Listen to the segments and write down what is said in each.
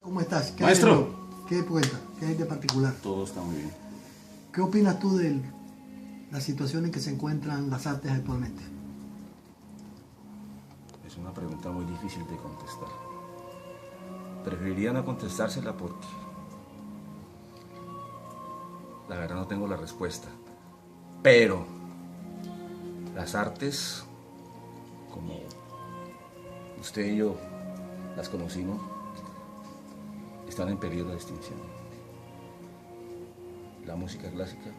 ¿Cómo estás? ¿Qué Maestro. hay de nuevo? ¿Qué cuenta? ¿Qué hay de particular? Todo está muy bien. ¿Qué opinas tú de la situación en que se encuentran las artes actualmente? Es una pregunta muy difícil de contestar. Preferiría no contestársela porque la verdad no tengo la respuesta. Pero las artes, como usted y yo las conocimos, están en peligro de extinción. La música clásica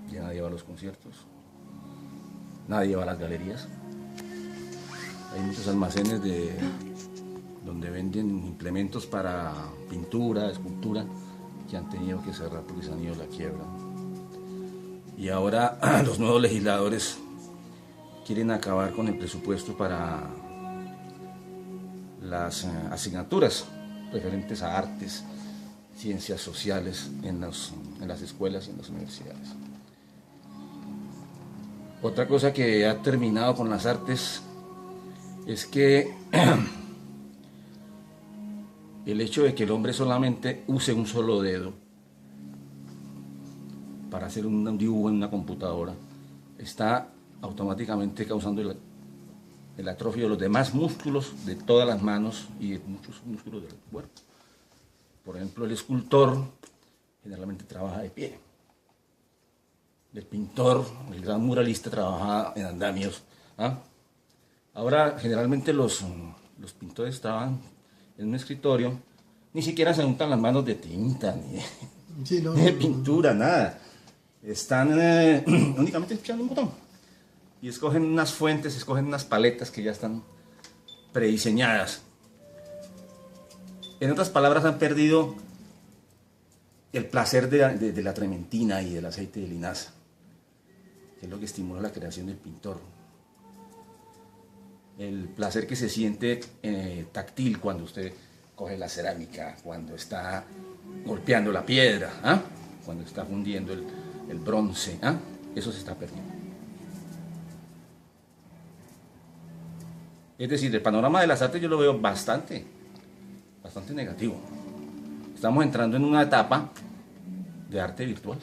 ya nadie va a los conciertos, nadie va a las galerías. Hay muchos almacenes donde venden implementos para pintura, escultura, que han tenido que cerrar porque se han ido a la quiebra. Y ahora los nuevos legisladores quieren acabar con el presupuesto para las asignaturas referentes a artes, ciencias sociales en las escuelas y en las universidades. Otra cosa que ha terminado con las artes es que el hecho de que el hombre solamente use un solo dedo para hacer un dibujo en una computadora está automáticamente causando el atrofio de los demás músculos de todas las manos y de muchos músculos del cuerpo. Por ejemplo, el escultor generalmente trabaja de pie. El pintor, el gran muralista, trabaja en andamios. Ahora, generalmente los pintores trabajan en un escritorio, ni siquiera se untan las manos de tinta, ni de pintura, nada. Están únicamente echando un botón. Y escogen unas fuentes, escogen unas paletas que ya están prediseñadas. En otras palabras, han perdido el placer de la trementina y del aceite de linaza, que es lo que estimula la creación del pintor. El placer que se siente táctil cuando usted coge la cerámica, cuando está golpeando la piedra, cuando está fundiendo el bronce, eso se está perdiendo. Es decir, el panorama de las artes yo lo veo bastante negativo. Estamos entrando en una etapa de arte virtual.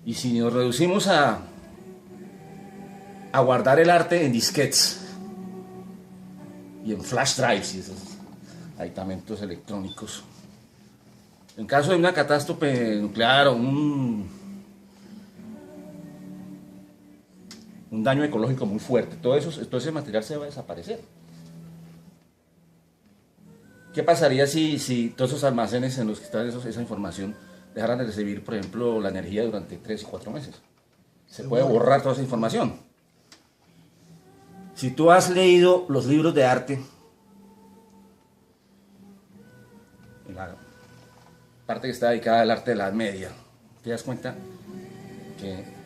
Y si nos reducimos a guardar el arte en disquetes y en flash drives y esos aditamentos electrónicos, en caso de una catástrofe nuclear o un daño ecológico muy fuerte, todo ese material se va a desaparecer. ¿Qué pasaría si todos esos almacenes en los que está esa información dejaran de recibir, por ejemplo, la energía durante 3 y 4 meses? Se puede borrar toda esa información. Si tú has leído los libros de arte, en la parte que está dedicada al arte de la Edad Media, te das cuenta que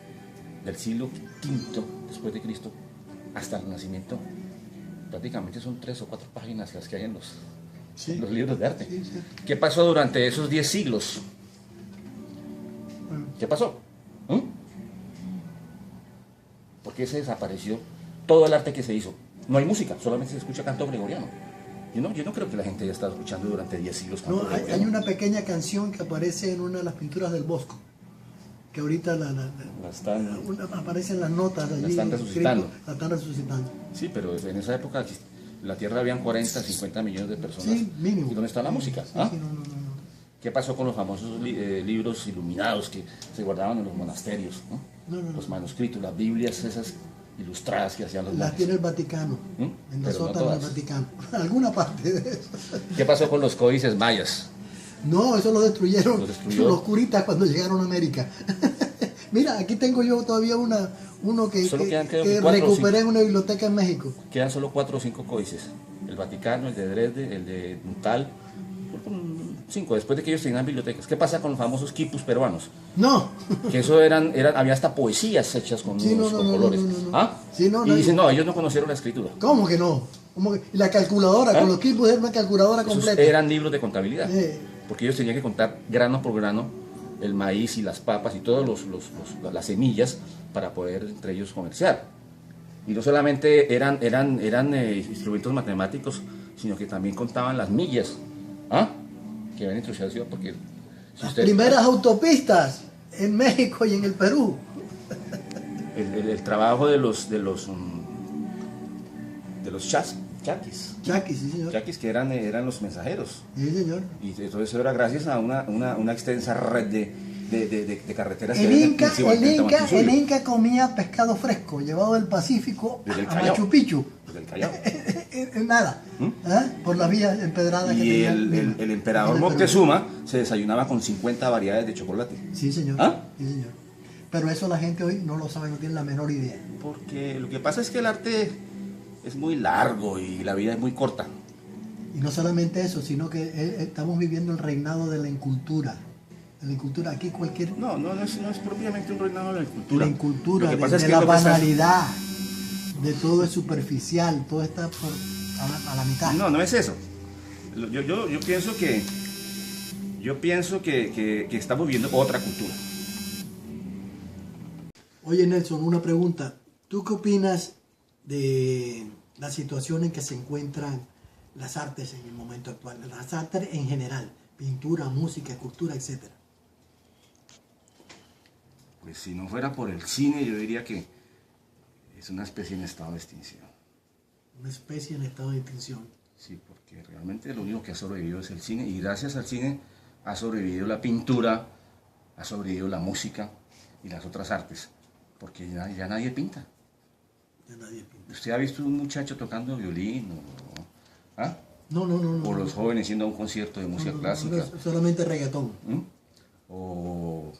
del siglo V después de Cristo hasta el Renacimiento prácticamente son 3 o 4 páginas las que hay en los libros de arte. Sí, sí. ¿Qué pasó durante esos 10 siglos? ¿Qué pasó? ¿Por qué se desapareció todo el arte que se hizo? No hay música, solamente se escucha canto gregoriano. Yo no creo que la gente haya estado escuchando durante 10 siglos canto gregoriano. Hay una pequeña canción que aparece en una de las pinturas del Bosco, que ahorita aparece en las notas allí. La están resucitando. La están resucitando. Sí, pero en esa época en la Tierra habían 40, 50 millones de personas. Sí, mínimo. ¿Y dónde está la música? Sí, no. ¿Qué pasó con los famosos libros iluminados que se guardaban en los monasterios? Los manuscritos, las Biblias esas ilustradas que hacían los monjes. Las tiene el Vaticano, en la sótano del Vaticano, alguna parte de eso. ¿Qué pasó con los códices mayas? No, eso lo destruyeron destruyó los curitas cuando llegaron a América. Mira, aquí tengo yo todavía uno que recuperé en una biblioteca en México. Quedan solo 4 o 5 códices. El Vaticano, el de Dresde, el de Nuttall. 5, después de que ellos tenían bibliotecas. ¿Qué pasa con los famosos quipus peruanos? No. Que eso había hasta poesías hechas con colores. Y dicen, no, ellos no conocieron la escritura. ¿Cómo que no? Y la calculadora, con los quipus era una calculadora completa. Eran libros de contabilidad. Porque ellos tenían que contar grano por grano el maíz y las papas y todas las semillas para poder entre ellos comerciar. Y no solamente eran instrumentos matemáticos, sino que también contaban las millas, ¿ah?, que habían introducido la ciudad, porque si las usted, primeras autopistas en México y en el Perú. el trabajo de los chaquis, Sí, señor. chaquis, que eran los mensajeros, Sí, señor. y todo eso era gracias a una extensa red de carreteras. El Inca comía pescado fresco llevado del Pacífico a Machu Picchu. Desde el Callao. Nada, por las vías empedradas que Y tenía el emperador Moctezuma se desayunaba con 50 variedades de chocolate. Sí, señor. ¿Ah? Sí, señor. Pero eso la gente hoy no lo sabe, no tiene la menor idea. Porque lo que pasa es que el arte es muy largo y la vida es muy corta. Y no solamente eso, sino que estamos viviendo el reinado de la incultura. De la incultura, aquí cualquier... No es propiamente un reinado de la incultura. La incultura, Lo que pasa es que la lo que está... banalidad, de todo es superficial, todo está a la mitad. No es eso. Yo pienso que estamos viviendo otra cultura. Oye, Nelson, una pregunta. ¿Tú qué opinas de la situación en que se encuentran las artes en el momento actual? Las artes en general, pintura, música, escultura, etcétera. Pues si no fuera por el cine, yo diría que es una especie en estado de extinción. Una especie en estado de extinción. Sí, porque realmente lo único que ha sobrevivido es el cine, y gracias al cine ha sobrevivido la pintura, ha sobrevivido la música y las otras artes, porque ya nadie pinta. Ya nadie pinta. ¿Usted ha visto un muchacho tocando violín? ¿Ah? No. O los jóvenes yendo a un concierto de música clásica. Solamente reggaetón. O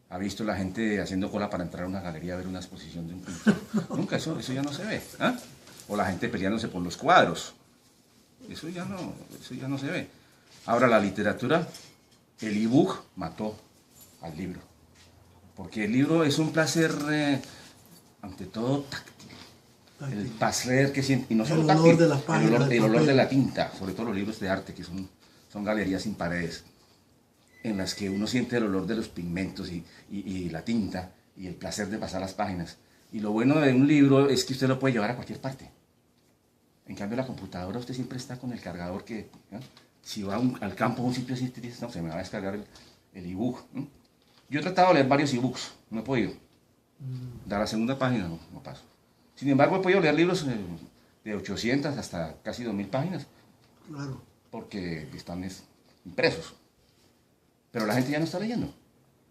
ha visto la gente haciendo cola para entrar a una galería a ver una exposición de un pintor. Nunca, eso ya no se ve. ¿Ah? O la gente peleándose por los cuadros. Eso ya no se ve. Ahora, la literatura, el ebook mató al libro. Porque el libro es un placer, ante todo, táctil. El placer que siente, y no solo táctil, de las páginas, el olor de la tinta, sobre todo los libros de arte, que son galerías sin paredes, en las que uno siente el olor de los pigmentos y la tinta, y el placer de pasar las páginas. Y lo bueno de un libro es que usted lo puede llevar a cualquier parte. En cambio, la computadora, usted siempre está con el cargador que, si va al campo, a un sitio así, no, se me va a descargar el ebook. Yo he tratado de leer varios ebooks, no he podido. De la segunda página no paso. Sin embargo, he podido leer libros de 800 hasta casi 2000 páginas. Claro. Porque están impresos. Pero la gente ya no está leyendo.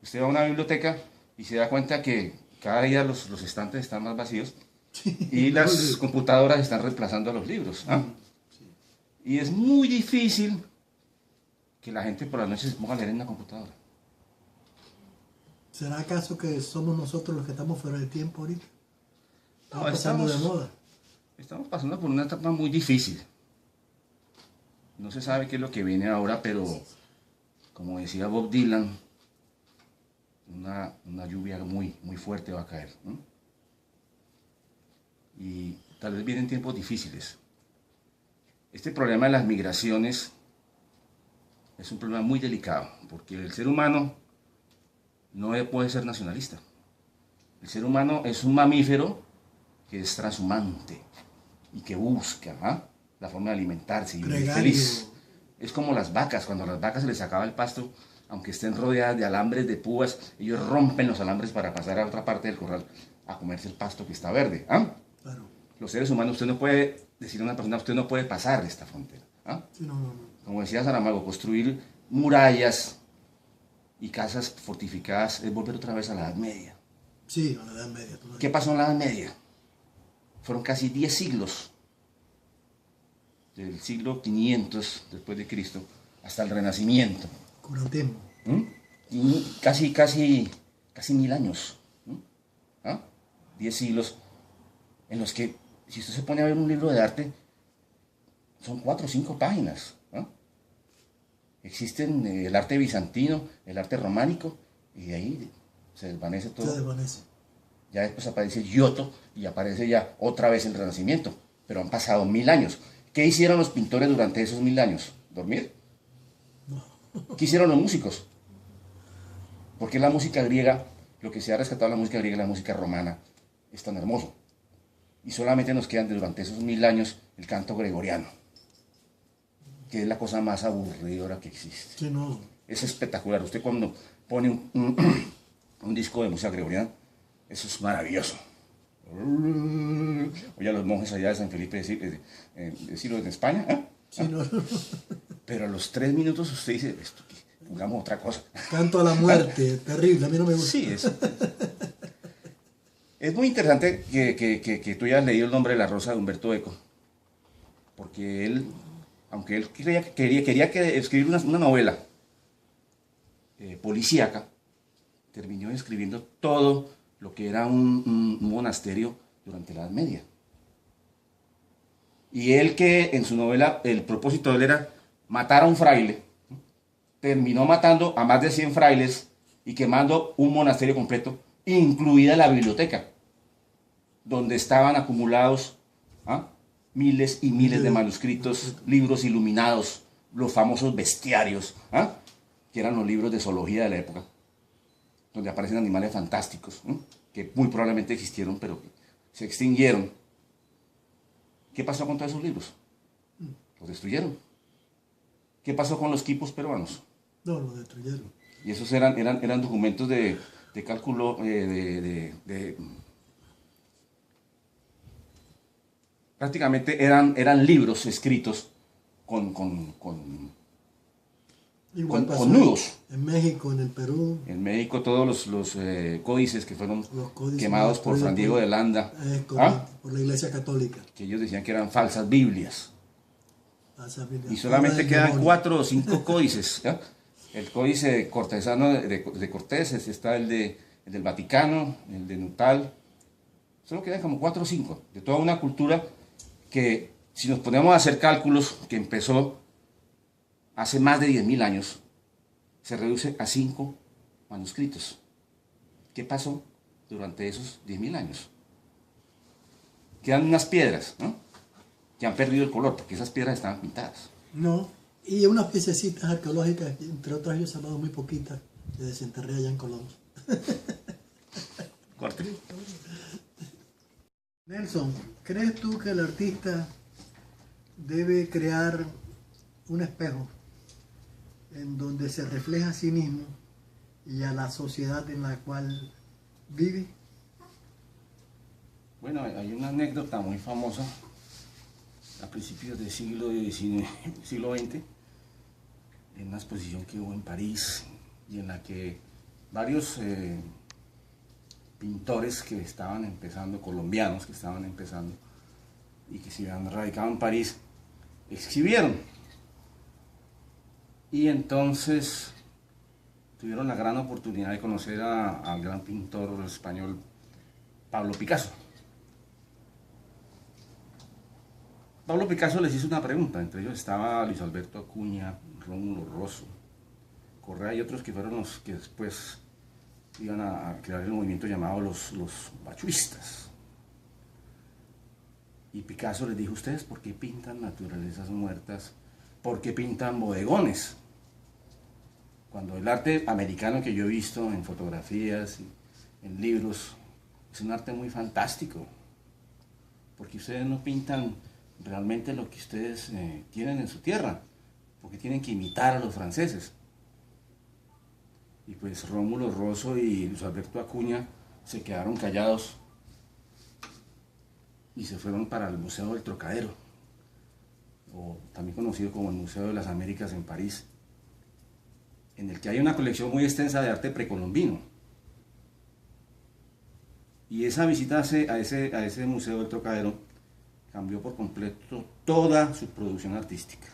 Usted va a una biblioteca y se da cuenta que cada día los estantes están más vacíos. Sí. Y las computadoras están reemplazando a los libros. Sí. Y es muy difícil que la gente por las noches se ponga a leer en una computadora. ¿Será acaso que somos nosotros los que estamos fuera de tiempo ahorita? Estamos de moda. Estamos pasando por una etapa muy difícil. No se sabe qué es lo que viene ahora, pero como decía Bob Dylan, una lluvia muy fuerte va a caer, ¿no? Y tal vez vienen tiempos difíciles. Este problema de las migraciones es un problema muy delicado, porque el ser humano no puede ser nacionalista. El ser humano es un mamífero que es transhumante y que busca la forma de alimentarse y vivir feliz. Es como las vacas, cuando a las vacas se les acaba el pasto, aunque estén rodeadas de alambres de púas, ellos rompen los alambres para pasar a otra parte del corral a comerse el pasto que está verde. Claro. Los seres humanos, usted no puede decirle a una persona, usted no puede pasar esta frontera. Sí, no. Como decía Saramago, construir murallas y casas fortificadas es volver otra vez a la Edad Media. Sí, a la Edad Media. ¿Qué pasó en la Edad Media? Fueron casi 10 siglos, del siglo 500 después de Cristo hasta el Renacimiento. Curatemo. Y casi 1000 años. 10 siglos en los que, si usted se pone a ver un libro de arte, son 4 o 5 páginas. Existen el arte bizantino, el arte románico, y de ahí se desvanece todo. Se desvanece. Ya después aparece Giotto y aparece ya otra vez el Renacimiento. Pero han pasado 1000 años. ¿Qué hicieron los pintores durante esos 1000 años? ¿Dormir? No. ¿Qué hicieron los músicos? Porque la música griega, lo que se ha rescatado de la música griega y la música romana, es tan hermoso. Y solamente nos quedan durante esos 1000 años el canto gregoriano. que es la cosa más aburridora que existe. Sí, no. Es espectacular. Usted cuando pone un disco de música gregoriana, eso es maravilloso. Oye, a los monjes allá de San Felipe decirlo en España, ¿eh? Sí, no. Pero a los 3 minutos usted dice, esto, jugamos otra cosa. Canto a la muerte, terrible, a mí no me gusta. Sí, es muy interesante que tú hayas leído El nombre de la rosa de Humberto Eco, porque él, aunque él quería escribir una novela policíaca, terminó escribiendo todo lo que era un monasterio durante la Edad Media. Y él, que en su novela el propósito de él era matar a un fraile, terminó matando a más de 100 frailes y quemando un monasterio completo, incluida la biblioteca, donde estaban acumulados miles y miles de manuscritos, libros iluminados, los famosos bestiarios, que eran los libros de zoología de la época, donde aparecen animales fantásticos, que muy probablemente existieron, pero que se extinguieron. ¿Qué pasó con todos esos libros? Los destruyeron. ¿Qué pasó con los quipos peruanos? No, los destruyeron. Y esos eran documentos de cálculo, prácticamente eran libros escritos con nudos. En México, en el Perú. En México todos los códices que fueron códices quemados por Fran Diego de Landa. Por la Iglesia Católica. Que ellos decían que eran falsas Biblias. Y solamente quedan quedan 4 o 5 códices. El códice cortesano de Cortés, está el del Vaticano, el de Nuttall. Solo quedan como 4 o 5 de toda una cultura que, si nos ponemos a hacer cálculos, que empezó hace más de 10.000 años, se reduce a 5 manuscritos. ¿Qué pasó durante esos 10.000 años? Quedan unas piedras, ¿no?, que han perdido el color, porque esas piedras estaban pintadas. No, y unas piececitas arqueológicas, entre otras yo he salvado muy poquitas, que desenterré allá en Colón. Cuartel. Nelson, ¿crees tú que el artista debe crear un espejo en donde se refleja a sí mismo y a la sociedad en la cual vive? Bueno, hay una anécdota muy famosa a principios del siglo XIX, siglo XX, en una exposición que hubo en París y en la que varios pintores que estaban empezando, colombianos que estaban empezando y que se habían radicado en París, exhibieron. Y entonces tuvieron la gran oportunidad de conocer al gran pintor español Pablo Picasso. Pablo Picasso les hizo una pregunta, entre ellos estaba Luis Alberto Acuña, Rómulo Rosso, Correa y otros que fueron los que después iban a crear el movimiento llamado los bachuistas. Y Picasso les dijo: ¿ustedes por qué pintan naturalezas muertas? ¿Por qué pintan bodegones? Cuando el arte americano que yo he visto en fotografías y en libros es un arte muy fantástico, porque ustedes no pintan realmente lo que ustedes tienen en su tierra, porque tienen que imitar a los franceses. Y pues Rómulo Rosso y Luis Alberto Acuña se quedaron callados y se fueron para el Museo del Trocadero, o también conocido como el Museo de las Américas en París, en el que hay una colección muy extensa de arte precolombino. Y esa visita a ese Museo del Trocadero cambió por completo toda su producción artística.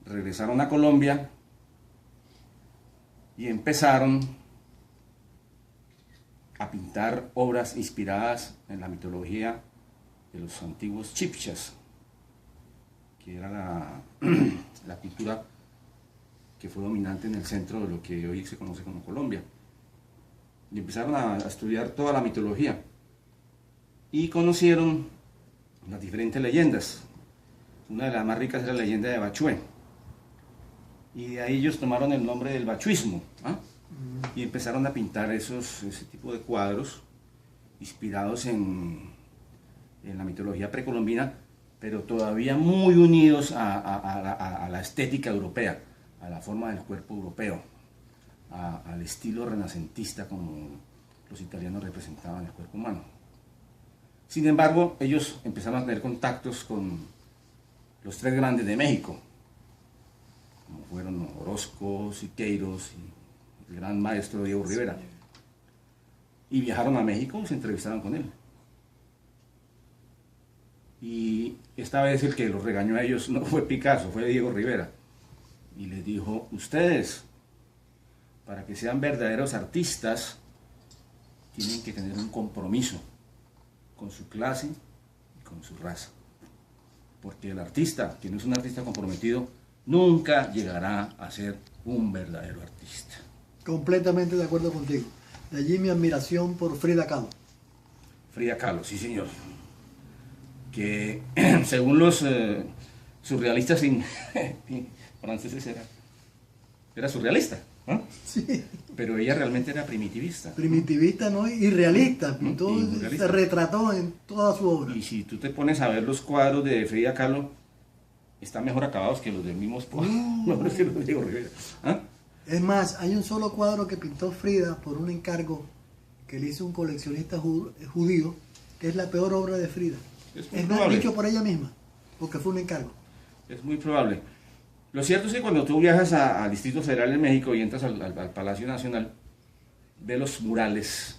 Regresaron a Colombia y empezaron a pintar obras inspiradas en la mitología de los antiguos chibchas, que era la cultura que fue dominante en el centro de lo que hoy se conoce como Colombia. Y empezaron a estudiar toda la mitología y conocieron las diferentes leyendas. Una de las más ricas era la leyenda de Bachué, y de ahí ellos tomaron el nombre del bachuismo, y empezaron a pintar ese tipo de cuadros inspirados en la mitología precolombina, pero todavía muy unidos a la estética europea, a la forma del cuerpo europeo, al estilo renacentista como los italianos representaban el cuerpo humano. Sin embargo, ellos empezaron a tener contactos con los tres grandes de México, como fueron Orozco, Siqueiros y el gran maestro Diego Rivera. Y viajaron a México y se entrevistaron con él. Y esta vez el que los regañó a ellos no fue Picasso, fue Diego Rivera. Y les dijo, ustedes, para que sean verdaderos artistas, tienen que tener un compromiso con su clase y con su raza. Porque el artista, que no es un artista comprometido, nunca llegará a ser un verdadero artista. Completamente de acuerdo contigo. De allí mi admiración por Frida Kahlo. Frida Kahlo, sí señor. Que según los surrealistas franceses era surrealista, ¿no? Sí. Pero ella realmente era primitivista. Primitivista, ¿no? Y realista. Pintó, Y realista. se retrató en toda su obra. Y si tú te pones a ver los cuadros de Frida Kahlo, están mejor acabados que los del mismo mejores que los de Diego Rivera. ¿Ah? Es más, hay un solo cuadro que pintó Frida por un encargo que le hizo un coleccionista judío, que es la peor obra de Frida. Es más, dicho por ella misma, porque fue un encargo. Es muy probable. Lo cierto es que cuando tú viajas al Distrito Federal de México y entras al Palacio Nacional, ves los murales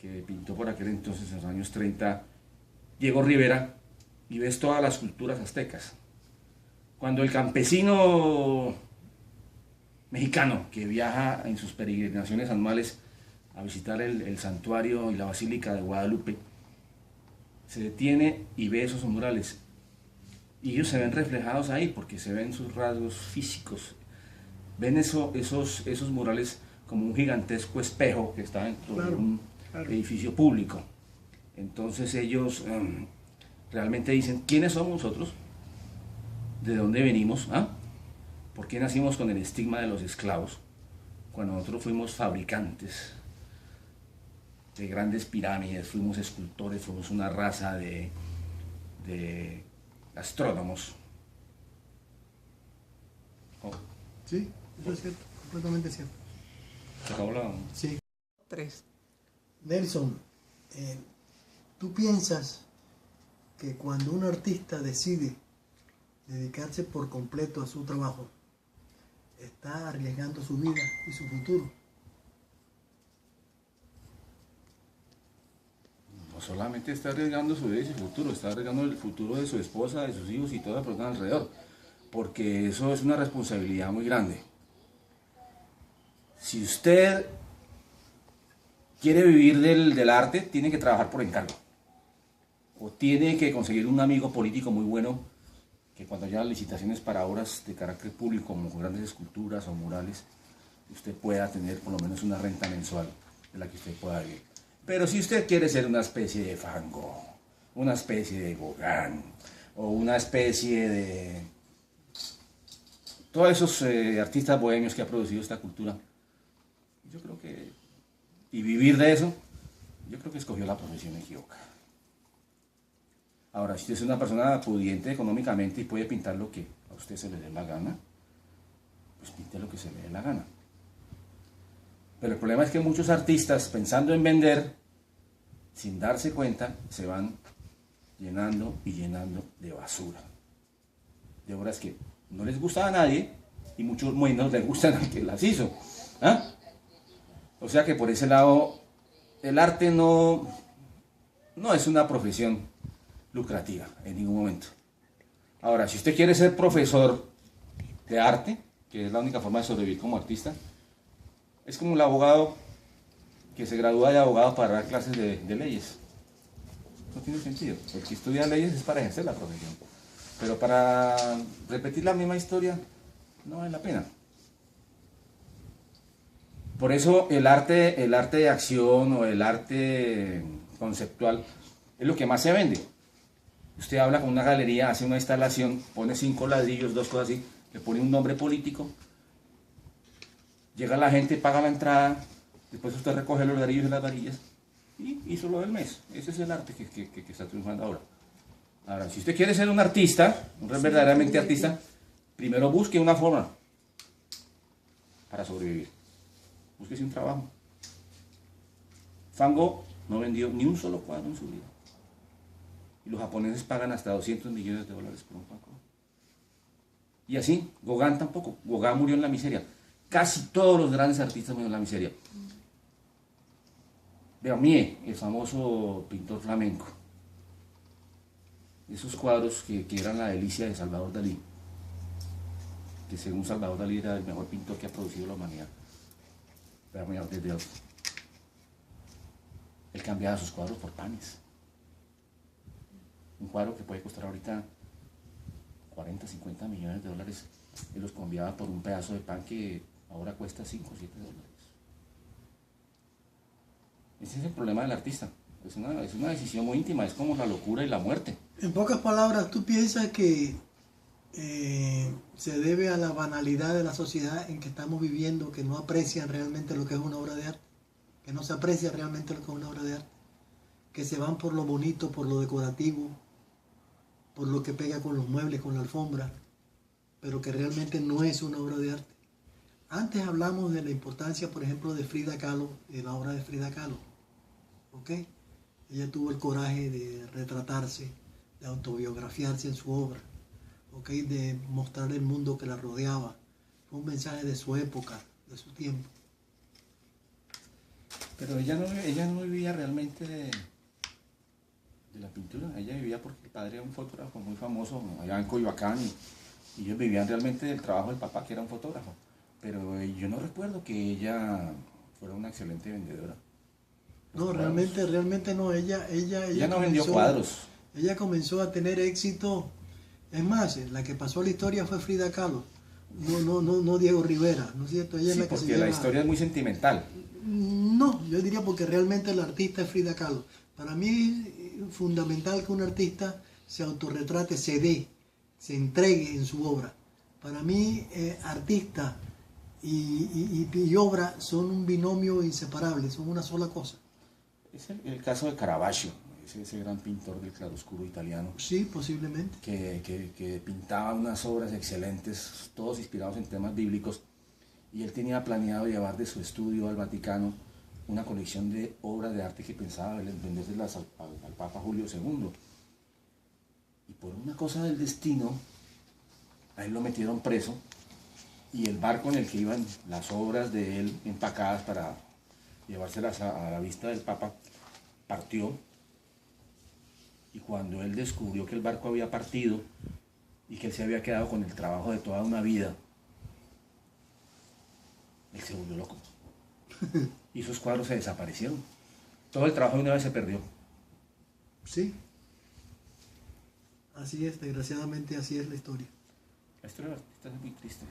que pintó por aquel entonces, en los años 30, Diego Rivera, y ves todas las culturas aztecas. Cuando el campesino mexicano que viaja en sus peregrinaciones anuales a visitar el santuario y la Basílica de Guadalupe, se detiene y ve esos murales. Y ellos se ven reflejados ahí porque se ven sus rasgos físicos. Ven esos murales como un gigantesco espejo que está dentro de un edificio público. Entonces ellos realmente dicen, ¿quiénes somos nosotros? ¿De dónde venimos? ¿Ah? ¿Por qué nacimos con el estigma de los esclavos? Cuando nosotros fuimos fabricantes de grandes pirámides, fuimos escultores, fuimos una raza de astrónomos. Oh. Sí, eso es cierto, completamente cierto. ¿Se acabó la...? Sí. 3. Nelson, ¿tú piensas que cuando un artista decide dedicarse por completo a su trabajo, está arriesgando su vida y su futuro? No solamente está arriesgando su vida y su futuro, está arriesgando el futuro de su esposa, de sus hijos y toda la persona alrededor, porque eso es una responsabilidad muy grande. Si usted quiere vivir del arte, tiene que trabajar por encargo, o tiene que conseguir un amigo político muy bueno, que cuando haya licitaciones para obras de carácter público, como grandes esculturas o murales, usted pueda tener por lo menos una renta mensual de la que usted pueda vivir. Pero si usted quiere ser una especie de Van Gogh, una especie de Gauguin, o una especie de todos esos artistas bohemios que ha producido esta cultura, yo creo que, y vivir de eso, yo creo que escogió la profesión equivocada. Ahora, si usted es una persona pudiente económicamente y puede pintar lo que a usted se le dé la gana, pues pinte lo que se le dé la gana. Pero el problema es que muchos artistas, pensando en vender, sin darse cuenta, se van llenando y llenando de basura. De obras que no les gusta a nadie y muchos menos les gustan al que las hizo. ¿Ah? O sea que por ese lado, el arte no es una profesión lucrativa en ningún momento. Ahora, si usted quiere ser profesor de arte, que es la única forma de sobrevivir como artista, es como el abogado que se gradúa de abogado para dar clases de leyes. No tiene sentido. El que estudia leyes es para ejercer la profesión. Pero para repetir la misma historia, no vale la pena. Por eso el arte de acción o el arte conceptual es lo que más se vende. Usted habla con una galería, hace una instalación, pone 5 ladrillos, 2 cosas así, le pone un nombre político, llega la gente, paga la entrada, después usted recoge los ladrillos y las varillas y hizo lo del mes. Ese es el arte que está triunfando ahora. Ahora, si usted quiere ser un artista, verdaderamente artista, primero busque una forma para sobrevivir. Búsquese un trabajo. Van Gogh no vendió ni un solo cuadro en su vida. Y los japoneses pagan hasta 200 millones de dólares por un Van Gogh. Y así, Gauguin tampoco. Gauguin murió en la miseria. Casi todos los grandes artistas murieron en la miseria. Vermeer, el famoso pintor flamenco. Esos cuadros que eran la delicia de Salvador Dalí, que según Salvador Dalí era el mejor pintor que ha producido la humanidad. Vermeer de Dios. Él cambiaba sus cuadros por panes. Un cuadro que puede costar ahorita 40, 50 millones de dólares, él los cambiaba por un pedazo de pan que ahora cuesta 5 o 7 dólares. Ese es el problema del artista. Es una decisión muy íntima, es como la locura y la muerte. En pocas palabras, ¿tú piensas que se debe a la banalidad de la sociedad en que estamos viviendo, que no aprecian realmente lo que es una obra de arte? Que no se aprecia realmente lo que es una obra de arte. Que se van por lo bonito, por lo decorativo, por lo que pega con los muebles, con la alfombra, pero que realmente no es una obra de arte. Antes hablamos de la importancia, por ejemplo, de Frida Kahlo, de la obra de Frida Kahlo. ¿Ok? Ella tuvo el coraje de retratarse, de autobiografiarse en su obra, ¿ok? De mostrar el mundo que la rodeaba. Fue un mensaje de su época, de su tiempo. Pero ella no vivía realmente de la pintura. Ella vivía porque el padre era un fotógrafo muy famoso allá en Coyoacán y ellos vivían realmente del trabajo del papá, que era un fotógrafo. Pero yo no recuerdo que ella fuera una excelente vendedora. No, realmente no. Ella no vendió cuadros. Ella comenzó a tener éxito. Es más, la que pasó a la historia fue Frida Kahlo. No Diego Rivera, ¿no es cierto? Ella Sí, es la que porque la historia es muy sentimental. No, yo diría porque realmente el artista es Frida Kahlo. Para mí es fundamental que un artista se autorretrate, se entregue en su obra. Para mí, artista y obra son un binomio inseparable, son una sola cosa. Es el caso de Caravaggio, ese gran pintor del claroscuro italiano. Sí, posiblemente. Que pintaba unas obras excelentes, todos inspirados en temas bíblicos, y él tenía planeado llevar de su estudio al Vaticano una colección de obras de arte que pensaba vendérselas al Papa Julio II. Y por una cosa del destino, a él lo metieron preso, y el barco en el que iban las obras de él empacadas para llevárselas a la vista del Papa, partió, y cuando él descubrió que el barco había partido y que él se había quedado con el trabajo de toda una vida, él se volvió loco. Y esos cuadros se desaparecieron. Todo el trabajo de una vez se perdió. Sí. Así es, desgraciadamente así es la historia. La historia del artista es muy triste.